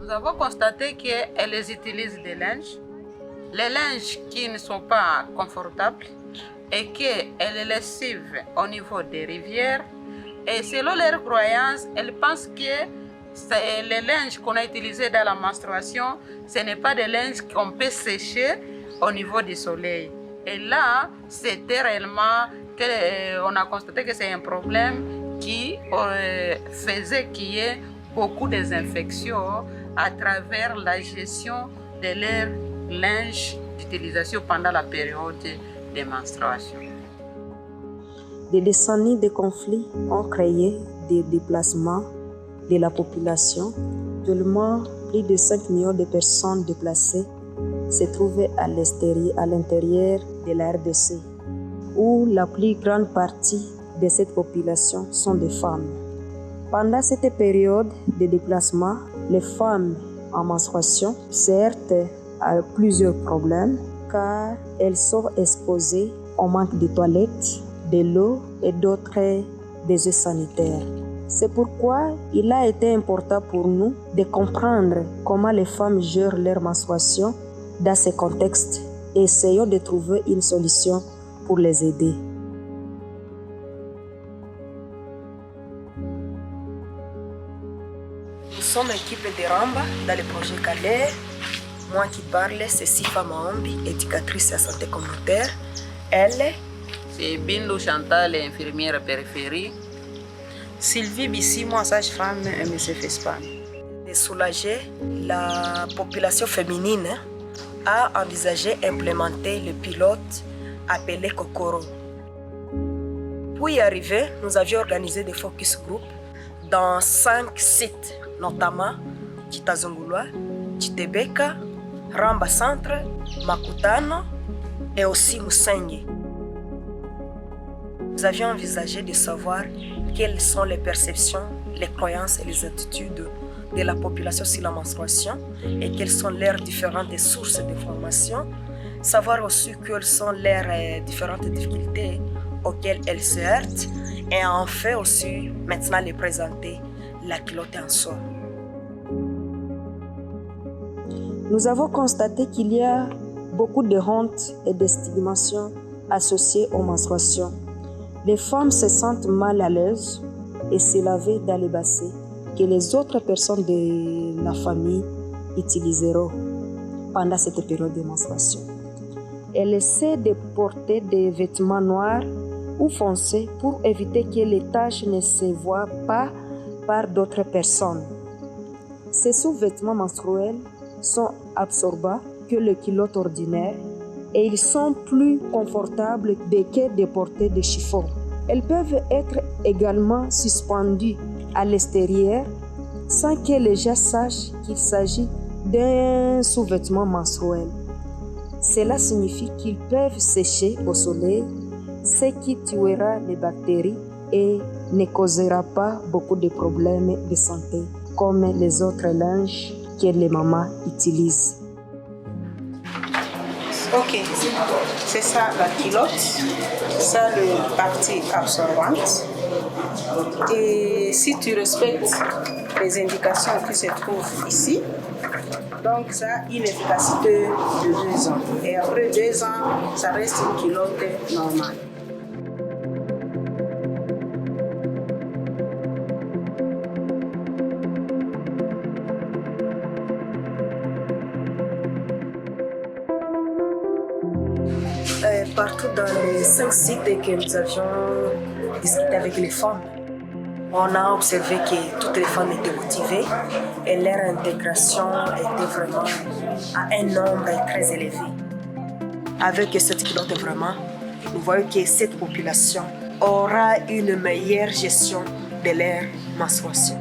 Nous avons constaté qu'elles utilisent des linges, les linges qui ne sont pas confortables et qu'elles lessivent au niveau des rivières. Et selon leurs croyances, elles pensent que les linges qu'on a utilisés dans la menstruation, ce n'est pas des linges qu'on peut sécher au niveau du soleil. Et là, c'était réellement qu'on a constaté que c'est un problème qui faisait qu'il y ait beaucoup d'infections à travers la gestion de leur linge d'utilisation pendant la période de menstruation. Des décennies de conflits ont créé des déplacements de la population. Actuellement, plus de 5 millions de personnes déplacées se trouvent à l'intérieur de la RDC, où la plus grande partie de cette population sont des femmes. Pendant cette période de déplacement, les femmes en menstruation certes à plusieurs problèmes car elles sont exposées au manque de toilettes, de l'eau et d'autres déchets sanitaires. C'est pourquoi il a été important pour nous de comprendre comment les femmes gèrent leur menstruation dans ce contexte et essayons de trouver une solution pour les aider. Nous sommes l'équipe de Ramba dans le projet Calais. Moi qui parle, c'est Sifa Maombi, éducatrice à santé communautaire. Elle, c'est Bindou Chantal, infirmière périphérie. Sylvie Bissimo, sage-femme MSF Espagne. De soulager la population féminine a envisagé d'implémenter le pilote appelé Kokoro. Pour y arriver, nous avions organisé des focus group dans 5 sites, notamment Kitazungulwa, Chitebeka, Ramba Centre, Makutano et aussi Musenyi. Nous avions envisagé de savoir quelles sont les perceptions, les croyances et les attitudes de la population sur la menstruation et quelles sont leurs différentes sources d'information, savoir aussi quelles sont leurs différentes difficultés auxquelles elles se heurtent et enfin aussi maintenant les présenter la culotte en soi. Nous avons constaté qu'il y a beaucoup de honte et de stigmatisation associées aux menstruations. Les femmes se sentent mal à l'aise et se laver dans les bassins que les autres personnes de la famille utiliseront pendant cette période de menstruation. Elles essaient de porter des vêtements noirs ou foncés pour éviter que les taches ne se voient pas par d'autres personnes. Ces sous-vêtements menstruels sont absorbants que le culotte ordinaire et ils sont plus confortables que de porter des chiffons. Elles peuvent être également suspendues à l'extérieur sans que les gens sachent qu'il s'agit d'un sous-vêtement menstruel. Cela signifie qu'ils peuvent sécher au soleil, ce qui tuera les bactéries et ne causera pas beaucoup de problèmes de santé comme les autres linges que les mamans utilisent. Ok, c'est ça la culotte, ça le partie absorbante. Et si tu respectes les indications qui se trouvent ici, donc ça a une efficacité de 2 ans. Et après 2 ans, ça reste une culotte normale. Partout dans les 5 sites que nous avions discuté avec les femmes, on a observé que toutes les femmes étaient motivées et leur intégration était vraiment à un nombre très élevé. Avec cette culotte vraiment, nous voyons que cette population aura une meilleure gestion de leur menstruation.